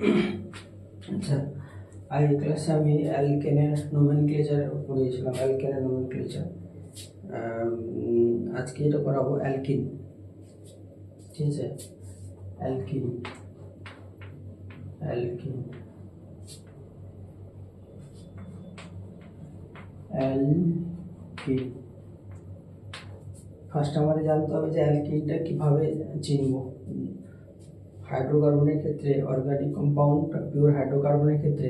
আচ্ছা, আগের ক্লাসে আমি অ্যালকেনের নোমেনক্লেচার পড়িয়েছিলাম, অ্যালকেনের নোমেনক্লেচার। আজকে এটা করাবো অ্যালকিন। ঠিক আছে, অ্যালকিন অ্যালকিন অ্যালকিন ফার্স্ট আমাদের জানতে হবে যে অ্যালকিনটা কীভাবে চিনব। হাইড্রোকার্বনের ক্ষেত্রে, অর্গানিক কম্পাউন্ড পিওর হাইড্রোকার্বনের ক্ষেত্রে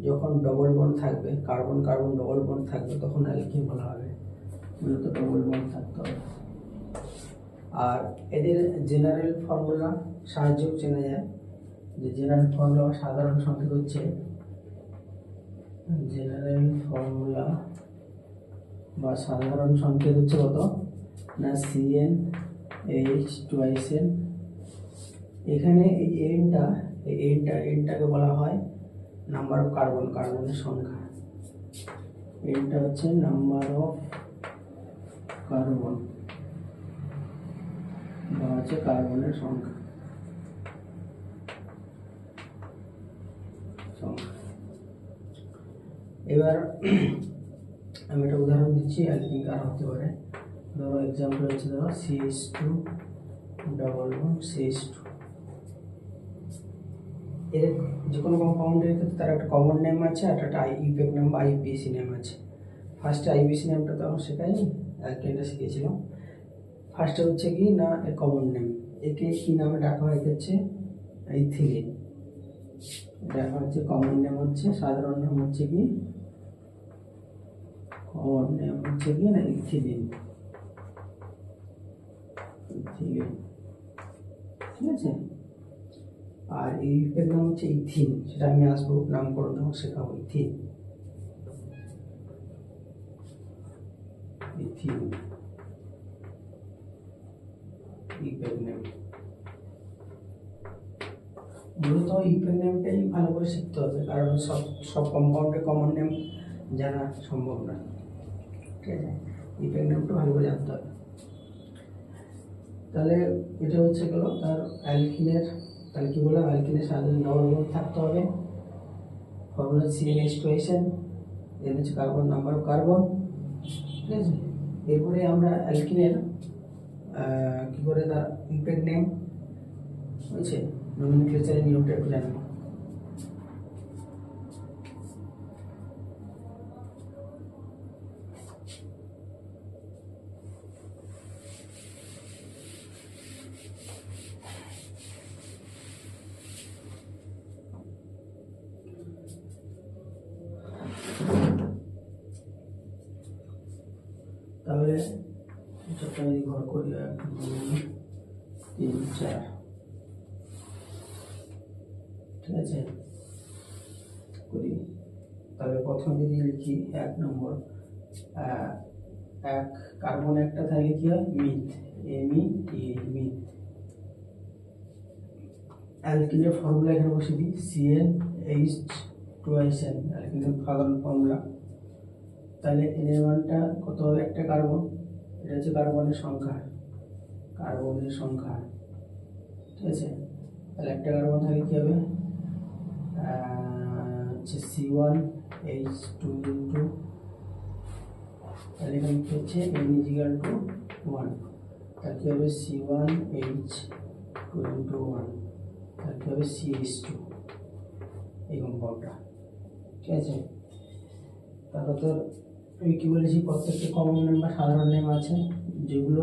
যখন ডবল বন্ড থাকবে, কার্বন কার্বন ডবল বন্ড থাকবে, তখন অ্যালকিন বলা হবে। মূলত ডবল বন্ড থাকতে হবে। আর এদের জেনারেল ফর্মুলা সাহায্যেও চেনা যায়। যে জেনারেল ফর্মুলা বা সাধারণ সংকেত হচ্ছে, জেনারেল ফর্মুলা বা সাধারণ সংকেত হচ্ছে কত না CnH2n। এখানে এই এনটাকে বলা হয় নাম্বার অফ কার্বন, কার্বনের সংখ্যা। এনটা হচ্ছে নাম্বার অফ কার্বন বা হচ্ছে কার্বনের সংখ্যা। এবার আমি একটা উদাহরণ দিচ্ছি অ্যালকিন কার হতে পারে। ধরো এক্সাম্পল হচ্ছে, ধরো CH2 ডবল বন্ড CH2। এর যে কোনো কম্পাউন্ডের ক্ষেত্রে তার একটা কমন নেম আছে আর একটা ইউপিএক নেম বা IUPAC নেম আছে। ফার্স্টে IUPAC নেমটা তো আমরা শেখাইনি, অ্যালকেনটা শিখেছিলাম। ফার্স্টে হচ্ছে কি না এর কমন নেম, একে কি নামে ডাকা হয় হচ্ছে ইথিলিন। দেখা হচ্ছে কমন নেম হচ্ছে, সাধারণ নাম হচ্ছে কি, কমন নেম হচ্ছে কি না ইথিলিন। ইথিলিন, ঠিক আছে। আর এই ইউপিএক নাম হচ্ছে ইথিন, সেটা আমি আসবো নামকরণ যখন শেখাবো। Ethyne, ethyne IUPAC name. মূলত ইউপিএক নেমটাই ভালো করে শিখতে হবে, কারণ সব কম্পাউন্ডের কমন নেম জানা সম্ভব না। ঠিক আছে, ইউপিএক নেমটা ভালো করে জানতে হবে। তাহলে এটা হচ্ছে গেল তার অ্যালকিনের। তাহলে কি বললাম, অ্যালকিনের সাধারণ ডবল বন্ড থাকতে হবে। ফর্মুলা CnH2n, এর হচ্ছে কার্বন, নাম্বার অফ কার্বন। ঠিক আছে, এরপরে আমরা অ্যালকিনের কি করে তার ইউপিএক নেম হয়েছে, নোমেনক্লেচারের নিয়মটা একটু জানবো। তাহলে যদি ঘর করি 1 2 3 4, ঠিক আছে করি। তাহলে প্রথমে যদি লিখি 1 নম্বর, এক কার্বন একটা থাকলে কি হয়, মিথ, মিথ। অ্যালকিনের ফর্মুলা এখানে বসে দিই, CnH2n, অ্যালকিনের সাধারণ ফর্মুলা। তাহলে এনের মানটা কত হবে, একটা কার্বন, এটা হচ্ছে কার্বনের সংখ্যা, ঠিক আছে। তাহলে একটা কার্বন থাকলে কি হবে, হচ্ছে C1H2 ইন্টু, তাহলে এখানে কি হচ্ছে N=1, তাহলে কি হবে C1H2 ইন্টু 1, তাহলে কি হবে CH2, এই কম্পাউন্ডটা। ঠিক আছে, তারপর তো আমি কি বলেছি, প্রত্যেকটা কমন নেম বা সাধারণ নেম আছে, যেগুলো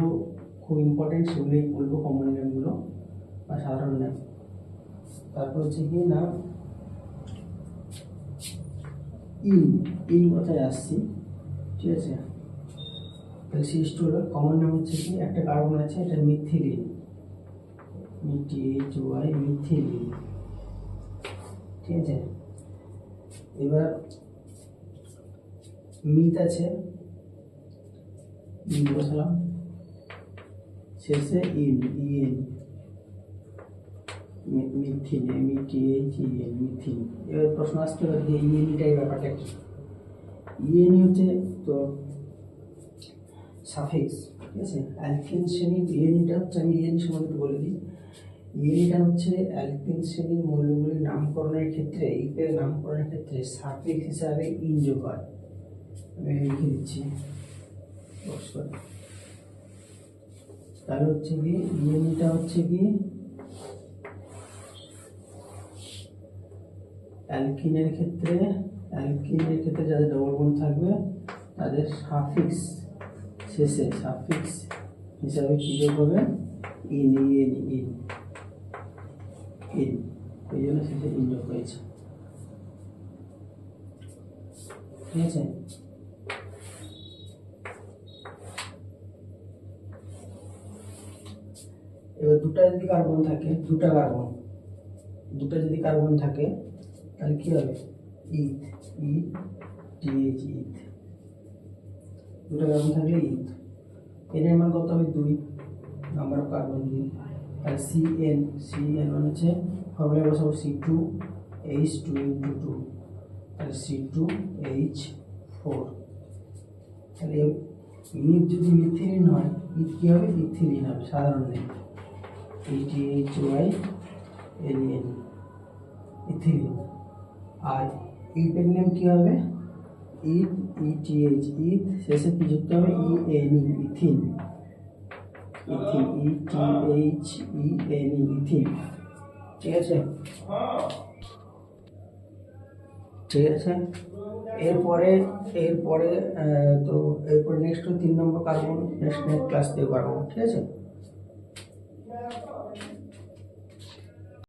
খুব ইম্পর্টেন্ট সেগুলোই বলবো, কমন নেমগুলো বা সাধারণ নেম। তারপর হচ্ছে কি না ইন কথায় আসছি, ঠিক আছে। তাহলে CH2 হলো কমন নেম হচ্ছে কি, একটা কার্বন আছে, এটা মিথিলিন, মিথিলিন, ঠিক আছে। এবার মিথ আছে, মিথ বসালাম, শেষে ইন, মিথিন, মিথিন। এবার প্রশ্ন আসতে পারে যে ইএনইটাই ব্যাপারটা কি। ইএনই হচ্ছে তো সাফিক্স, ঠিক আছে। অ্যালকেন শ্রেণীর ইএনইটা হচ্ছে, আমি ইএনই সম্বন্ধে বলে দিই। ইউনিটা হচ্ছে অ্যালকিন শ্রেণীর মৌলগুলির নামকরণের ক্ষেত্রে ইউনিটের নামকরণের ক্ষেত্রে সাফিক্স হিসাবে ইন যোগ হয়। আমি লিখে দিচ্ছি বক্স করে। তাহলে হচ্ছে কি ইউনিটা হচ্ছে কি অ্যালকিনের ক্ষেত্রে যাদের ডবল বন্ড থাকবে তাদের সাফিক্স শেষে সাফিক্স হিসাবে কি যোগ হবে ইন ইন ইন ইন, এই জন্য শেষে ইন যোগ হয়েছে। ঠিক আছে, এবার দুটা যদি কার্বন থাকে যদি কার্বন থাকে তাহলে কি হবে ইথ টিএইচ ইথ, দুটা কার্বন থাকলে ইথ। এর মান কত হবে 2, নাম্বার অফ কার্বন 2। তাহলে সিএন মানে হচ্ছে ফর্মুলা বসাবো C2H2 × 2, তাহলে C2H4। তাহলে ইথ যদি মিথিলিন হয় ইথ কি হবে ইথিলিন হবে, সাধারণ নেই ETHYLEN ইথিলিন। আর ইথের কি হবে ETH ইথ, শেষে কি যুক্ত হবে ইথিন ETHEN ইথিন। ঠিক আছে, এরপরে তো এরপরে নেক্সট 3 নম্বর কার্বন নেক্সট ক্লাস দিয়ে করাবো। ঠিক আছে।